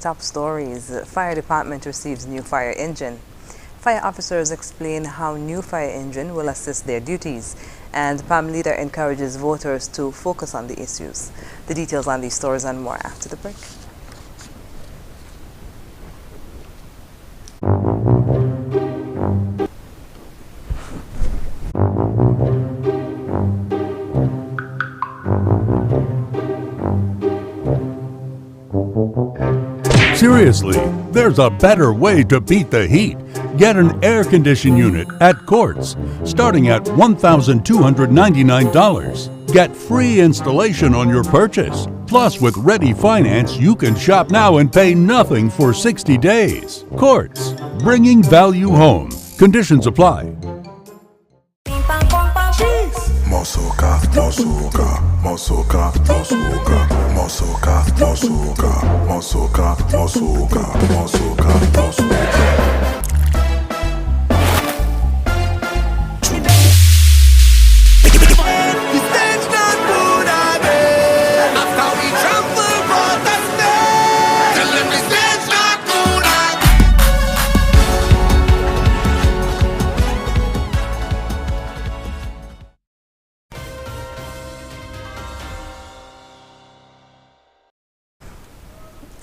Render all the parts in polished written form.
top stories. Fire department receives new fire engine. Fire officers explain how new fire engine will assist their duties, and PAM leader encourages voters to focus on the issues. The details on these stories and more after the break. Seriously, there's a better way to beat the heat. Get an air conditioning unit at Quartz, starting at $1,299. Get free installation on your purchase. Plus, with Ready Finance, you can shop now and pay nothing for 60 days. Quartz, bringing value home. Conditions apply. Mosoka, mosoka, mosoka, mosoka, mosoka, mosoka, mosoka, mosoka, mosoka, mosoka.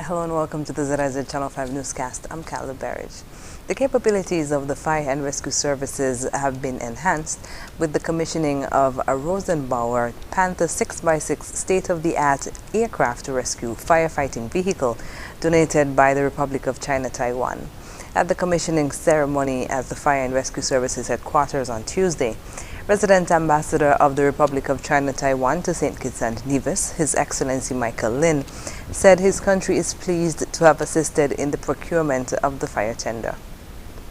Hello and welcome to the ZIZ Channel 5 newscast. I'm Carla Berridge. The capabilities of the fire and rescue services have been enhanced with the commissioning of a Rosenbauer Panther 6x6 state-of-the-art aircraft rescue firefighting vehicle donated by the Republic of China Taiwan. At the commissioning ceremony at the Fire and Rescue Services headquarters on Tuesday, Resident Ambassador of the Republic of China Taiwan to St. Kitts and Nevis, His Excellency Michael Lin, said his country is pleased to have assisted in the procurement of the fire tender.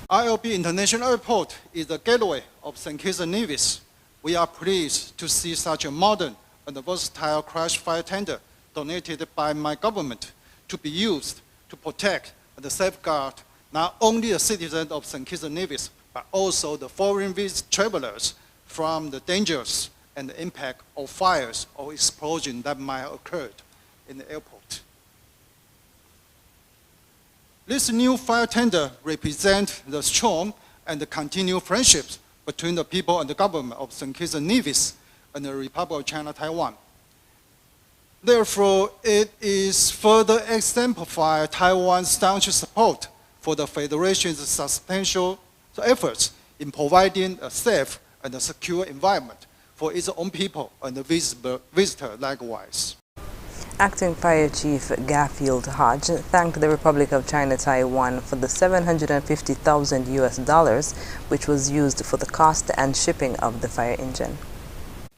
ILB International Airport is the gateway of St. Kitts and Nevis. We are pleased to see such a modern and versatile crash fire tender donated by my government to be used to protect and safeguard not only the citizens of St. Kitts and Nevis, but also the foreign travelers from the dangers and the impact of fires or explosion that might occur in the airport. This new fire tender represents the strong and the continued friendships between the people and the government of St. Kitts and Nevis and the Republic of China Taiwan. Therefore, it is further exemplify Taiwan's staunch support for the Federation's substantial efforts in providing a safe and a secure environment for its own people and the visitor likewise. Acting Fire Chief Garfield Hodge thanked the Republic of China Taiwan for the $750,000 which was used for the cost and shipping of the fire engine.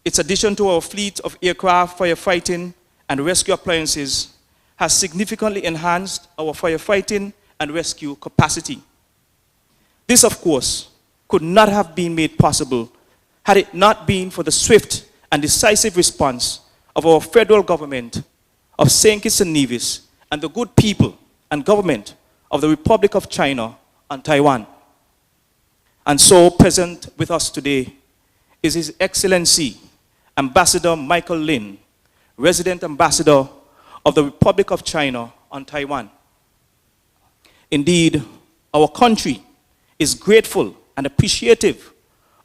Its addition to our fleet of aircraft firefighting and rescue appliances has significantly enhanced our firefighting and rescue capacity. This, of course, could not have been made possible had it not been for the swift and decisive response of our federal government of St. Kitts and Nevis and the good people and government of the Republic of China and Taiwan. And so present with us today is His Excellency Ambassador Michael Lin, Resident Ambassador of the Republic of China and Taiwan. Indeed, our country is grateful and appreciative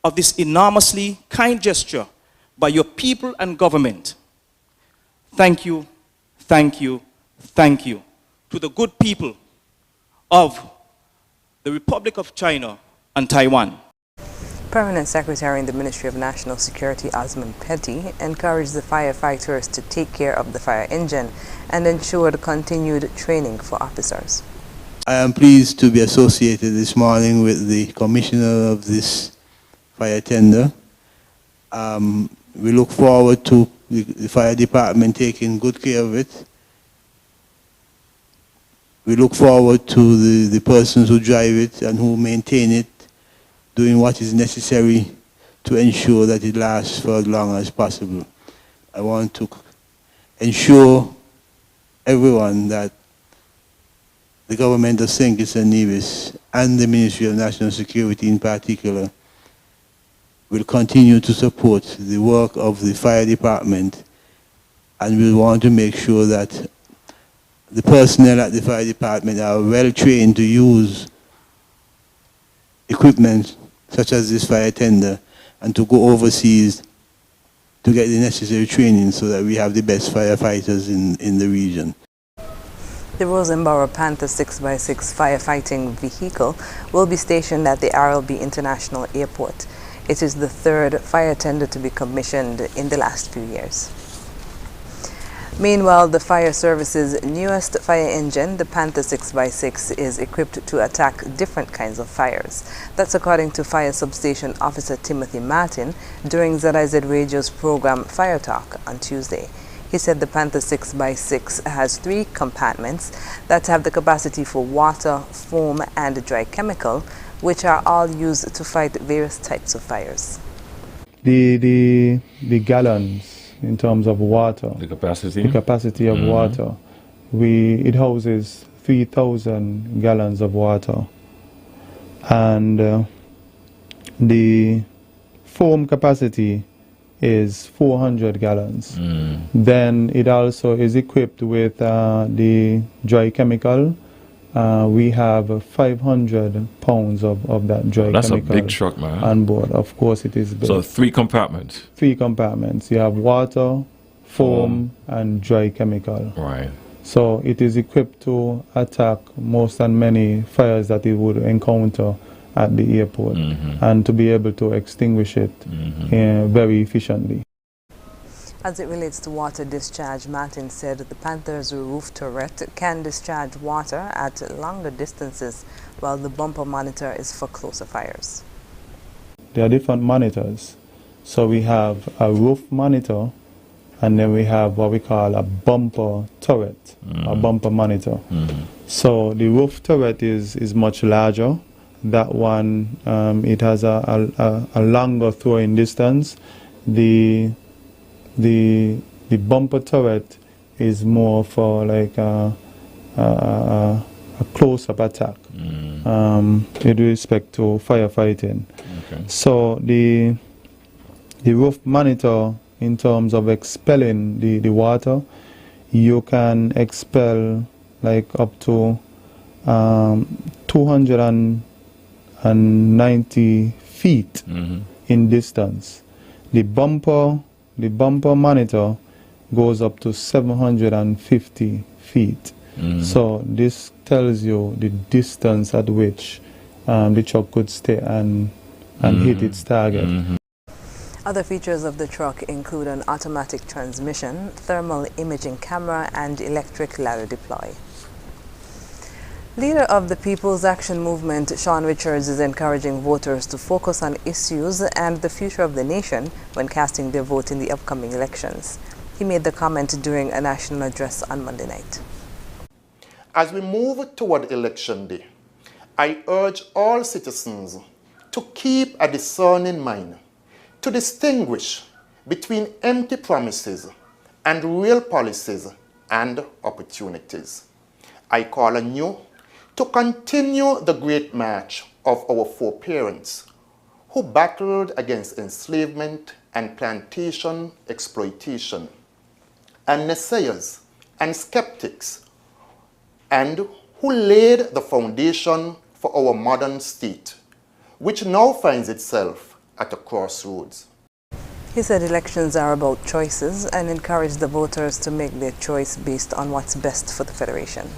of this enormously kind gesture by your people and government. Thank you, thank you, thank you to the good people of the Republic of China and Taiwan. Permanent Secretary in the Ministry of National Security Osmond Petty encouraged the firefighters to take care of the fire engine and ensured continued training for officers. I am pleased to be associated this morning with the commissioner of this fire tender. We look forward to the fire department taking good care of it. We look forward to the persons who drive it and who maintain it, doing what is necessary to ensure that it lasts for as long as possible. I want to ensure everyone that the government of St. Kitts and Nevis and the Ministry of National Security in particular will continue to support the work of the fire department, and we want to make sure that the personnel at the fire department are well trained to use equipment such as this fire tender and to go overseas to get the necessary training so that we have the best firefighters in the region. The Rosenbauer Panther 6x6 firefighting vehicle will be stationed at the RLB International Airport. It is the third fire tender to be commissioned in the last few years. Meanwhile, the fire service's newest fire engine, the Panther 6x6, is equipped to attack different kinds of fires. That's according to Fire Substation Officer Timothy Martin during ZIZ Radio's program Fire Talk on Tuesday. He said the Panther 6x6 has 3 compartments that have the capacity for water, foam, and dry chemical, which are all used to fight various types of fires. The gallons in terms of water, the capacity of water, it houses 3,000 gallons of water, and the foam capacity is 400 gallons. Then it also is equipped with the dry chemical. We have 500 pounds of that dry chemical. That's a big truck, man. On board. Of course it is big. So 3 compartments? 3 compartments. You have water, foam, and dry chemical. Right. So it is equipped to attack most and many fires that it would encounter at the airport, and to be able to extinguish it very efficiently. As it relates to water discharge, Martin said the Panther's roof turret can discharge water at longer distances, while the bumper monitor is for closer fires. There are different monitors. So we have a roof monitor, and then we have what we call a bumper turret, a bumper monitor. So the roof turret is much larger. That one, it has a longer throwing distance. The bumper turret is more for like a close-up attack with respect to firefighting. Okay. So the roof monitor, in terms of expelling the water, you can expel like up to 290 feet in distance. The bumper monitor goes up to 750 feet. So this tells you the distance at which the truck could stay and hit its target. Other features of the truck include an automatic transmission, thermal imaging camera, and electric ladder deploy. Leader of the People's Action Movement, Sean Richards, is encouraging voters to focus on issues and the future of the nation when casting their vote in the upcoming elections. He made the comment during a national address on Monday night. As we move toward Election Day, I urge all citizens to keep a discerning mind, to distinguish between empty promises and real policies and opportunities. I call on you to continue the great march of our foreparents who battled against enslavement and plantation exploitation, and naysayers and skeptics, and who laid the foundation for our modern state, which now finds itself at a crossroads. He said elections are about choices and encouraged the voters to make their choice based on what's best for the Federation.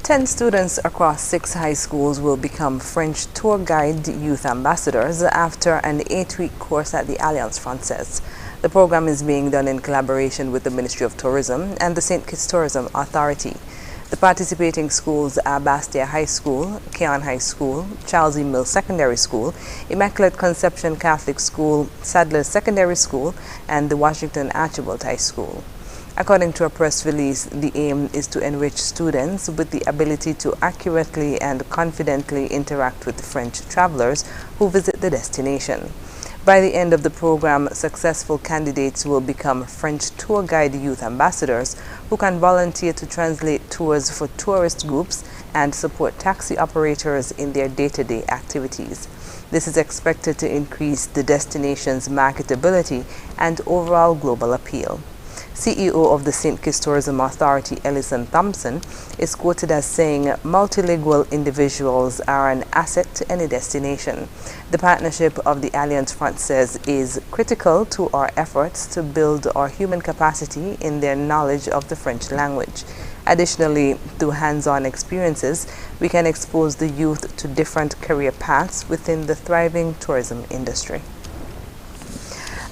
10 students across 6 high schools will become French tour guide youth ambassadors after an 8-week course at the Alliance Française. The program is being done in collaboration with the Ministry of Tourism and the St. Kitts Tourism Authority. The participating schools are Bastia High School, Keon High School, Charles E. Mills Secondary School, Immaculate Conception Catholic School, Sadler Secondary School, and the Washington Archibald High School. According to a press release, the aim is to enrich students with the ability to accurately and confidently interact with French travelers who visit the destination. By the end of the program, successful candidates will become French tour guide youth ambassadors who can volunteer to translate tours for tourist groups and support taxi operators in their day-to-day activities. This is expected to increase the destination's marketability and overall global appeal. CEO of the St. Kitts Tourism Authority, Ellison Thompson, is quoted as saying, multilingual individuals are an asset to any destination. The partnership of the Alliance Front says is critical to our efforts to build our human capacity in their knowledge of the French language. Additionally, through hands-on experiences, we can expose the youth to different career paths within the thriving tourism industry.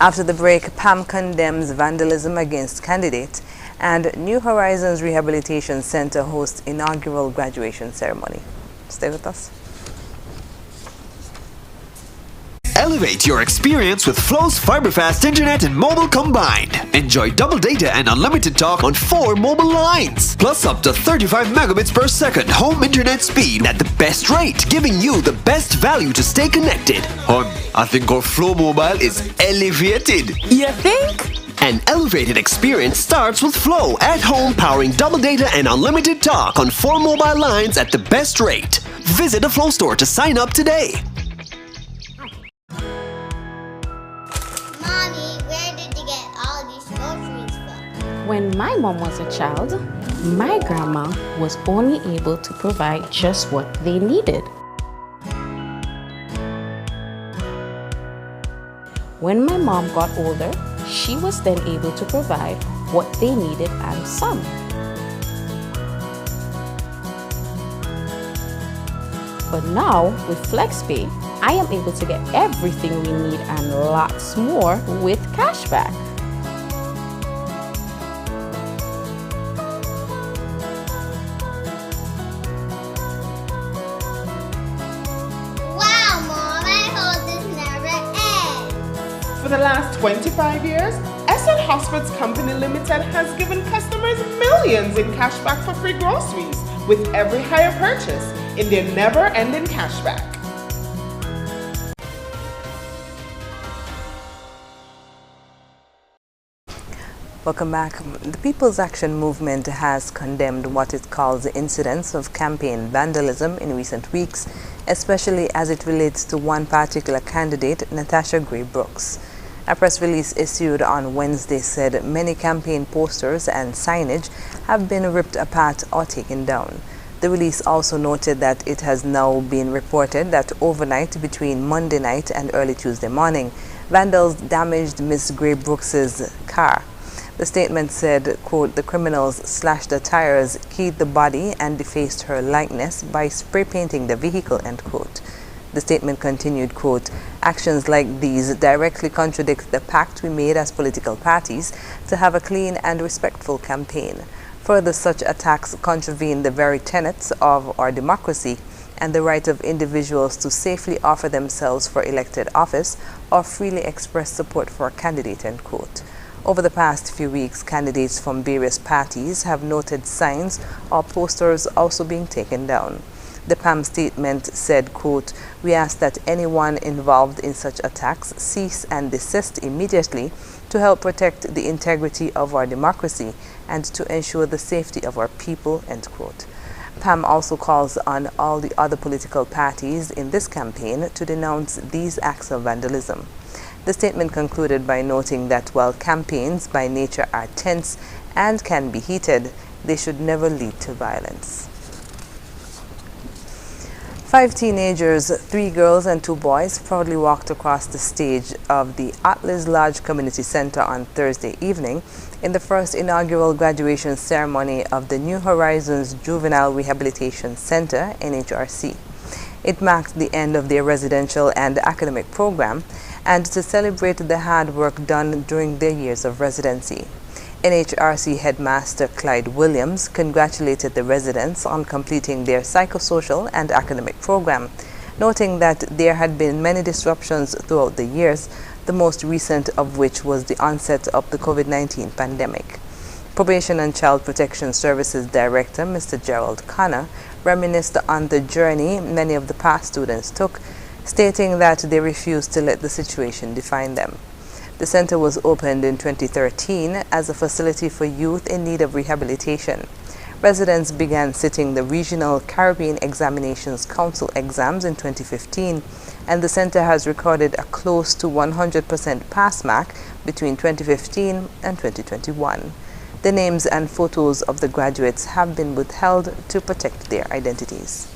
After the break, PAM condemns vandalism against candidates, and New Horizons Rehabilitation Center hosts inaugural graduation ceremony. Stay with us. Elevate your experience with Flow's fiber-fast internet and mobile combined. Enjoy double data and unlimited talk on 4 mobile lines, plus up to 35 megabits per second home internet speed at the best rate, giving you the best value to stay connected. I think our Flow mobile is elevated. You think? An elevated experience starts with Flow at home, powering double data and unlimited talk on 4 mobile lines at the best rate. Visit a Flow store to sign up today. When my mom was a child, my grandma was only able to provide just what they needed. When my mom got older, she was then able to provide what they needed and some. But now, with FlexPay, I am able to get everything we need and lots more with cashback. For the last 25 years, SL Hospital's Company Limited has given customers millions in cashback for free groceries with every hire purchase in their never-ending cashback. Welcome back. The People's Action Movement has condemned what it calls the incidents of campaign vandalism in recent weeks, especially as it relates to one particular candidate, Natasha Gray Brooks. A press release issued on Wednesday said many campaign posters and signage have been ripped apart or taken down. The release also noted that it has now been reported that overnight between Monday night and early Tuesday morning, vandals damaged Ms. Gray Brooks's car. The statement said, quote, the criminals slashed the tires, keyed the body, and defaced her likeness by spray painting the vehicle, end quote. The statement continued, quote, actions like these directly contradict the pact we made as political parties to have a clean and respectful campaign. Further, such attacks contravene the very tenets of our democracy and the right of individuals to safely offer themselves for elected office or freely express support for a candidate, end quote. Over the past few weeks, candidates from various parties have noted signs or posters also being taken down. The PAM statement said, quote, we ask that anyone involved in such attacks cease and desist immediately to help protect the integrity of our democracy and to ensure the safety of our people, end quote. PAM also calls on all the other political parties in this campaign to denounce these acts of vandalism. The statement concluded by noting that while campaigns by nature are tense and can be heated, they should never lead to violence. 5 teenagers, 3 girls and 2 boys proudly walked across the stage of the Atlas Lodge Community Center on Thursday evening in the first inaugural graduation ceremony of the New Horizons Juvenile Rehabilitation Center, NHRC. It marked the end of their residential and academic program and to celebrate the hard work done during their years of residency. NHRC Headmaster Clyde Williams congratulated the residents on completing their psychosocial and academic program, noting that there had been many disruptions throughout the years, the most recent of which was the onset of the COVID-19 pandemic. Probation and Child Protection Services Director Mr. Gerald Connor reminisced on the journey many of the past students took, stating that they refused to let the situation define them. The center was opened in 2013 as a facility for youth in need of rehabilitation. Residents began sitting the Regional Caribbean Examinations Council exams in 2015, and the center has recorded a close to 100% pass mark between 2015 and 2021. The names and photos of the graduates have been withheld to protect their identities.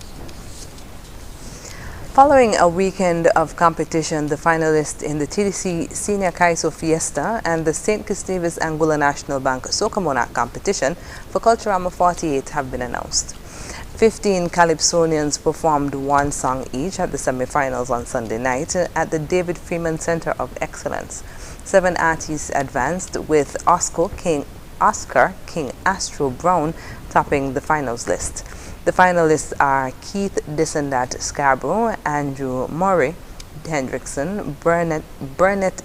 Following a weekend of competition, the finalists in the TDC Senior Kaiso Fiesta and the St. Kitts Nevis Anguilla National Bank Soca Monarch competition for Culturama 48 have been announced. 15 Calypsonians performed one song each at the semi-finals on Sunday night at the David Freeman Center of Excellence. 7 artists advanced, with Oscar King Astro Brown topping the finals list. The finalists are Keith Dissendat Scarborough, Andrew Murray Hendrickson, Burnett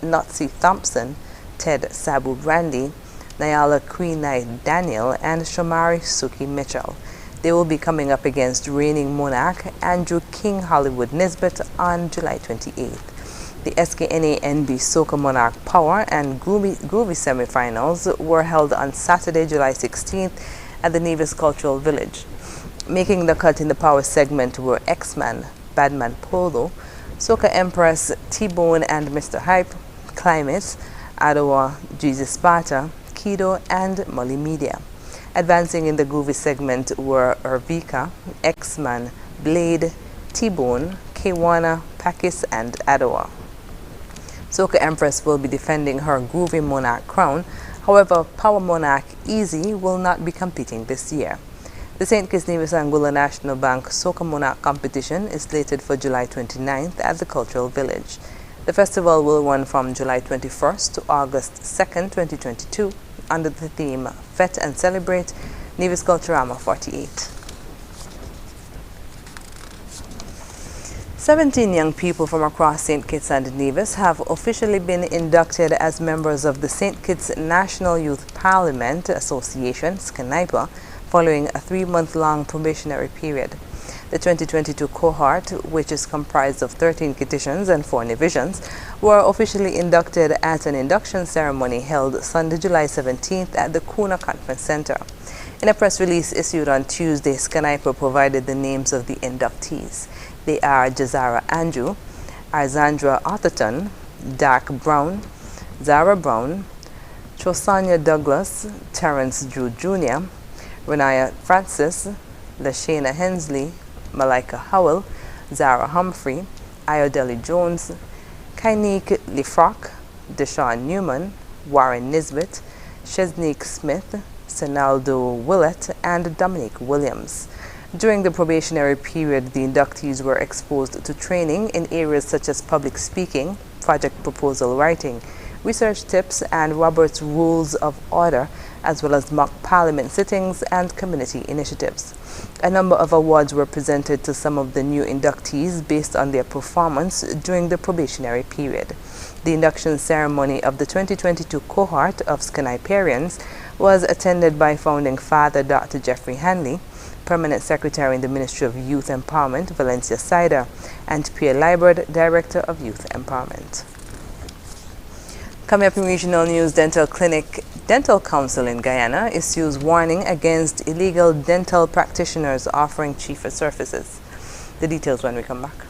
Notsi Thompson, Ted Sabu Brandy, Nyala Queen Knight Daniel, and Shamari Suki Mitchell. They will be coming up against reigning monarch Andrew King Hollywood Nisbet on July 28th. The SKNA NB Soca Monarch Power and Groovy semi-finals were held on Saturday, July 16th at the Nevis Cultural Village. Making the cut in the power segment were X-Man, Badman Polo, Soca Empress, T-Bone and Mr. Hype, Climate, Adowa, Jesus Sparta, Kido, and Molly Media. Advancing in the Groovy segment were Urvika, X-Man, Blade, T-Bone, K-Wana, Pakis, and Adowa. Soca Empress will be defending her Groovy Monarch crown. However, Power Monarch Easy will not be competing this year. The St. Kitts Nevis Anguilla National Bank Soca Monarch competition is slated for July 29th at the Cultural Village. The festival will run from July 21st to August 2nd, 2022, under the theme Fet and Celebrate Nevis Culturama 48. 17 young people from across St. Kitts and Nevis have officially been inducted as members of the St. Kitts National Youth Parliament Association, SCNIPA, following a 3-month-long probationary period. The 2022 cohort, which is comprised of 13 Kittitians and 4 Nevisians, were officially inducted at an induction ceremony held Sunday, July 17th at the Kuna Conference Center. In a press release issued on Tuesday, SCNIPA provided the names of the inductees. They are Jazara Andrew, Arzandra Otterton, Dark Brown, Zara Brown, Chosanya Douglas, Terrence Drew Jr., Renaya Francis, Lashana Hensley, Malika Howell, Zara Humphrey, Iodeli Jones, Kainique Lifrock, Deshaun Newman, Warren Nisbet, Chesnique Smith, Senaldo Willett, and Dominique Williams. During the probationary period, the inductees were exposed to training in areas such as public speaking, project proposal writing, research tips, and Robert's Rules of Order, as well as mock parliament sittings and community initiatives. A number of awards were presented to some of the new inductees based on their performance during the probationary period. The induction ceremony of the 2022 cohort of SCNIParians was attended by founding father Dr. Jeffrey Hanley, Permanent Secretary in the Ministry of Youth Empowerment, Valencia Sider, and Pierre Liebert, Director of Youth Empowerment. Coming up in regional news, Dental Council in Guyana issues warning against illegal dental practitioners offering cheaper services. The details when we come back.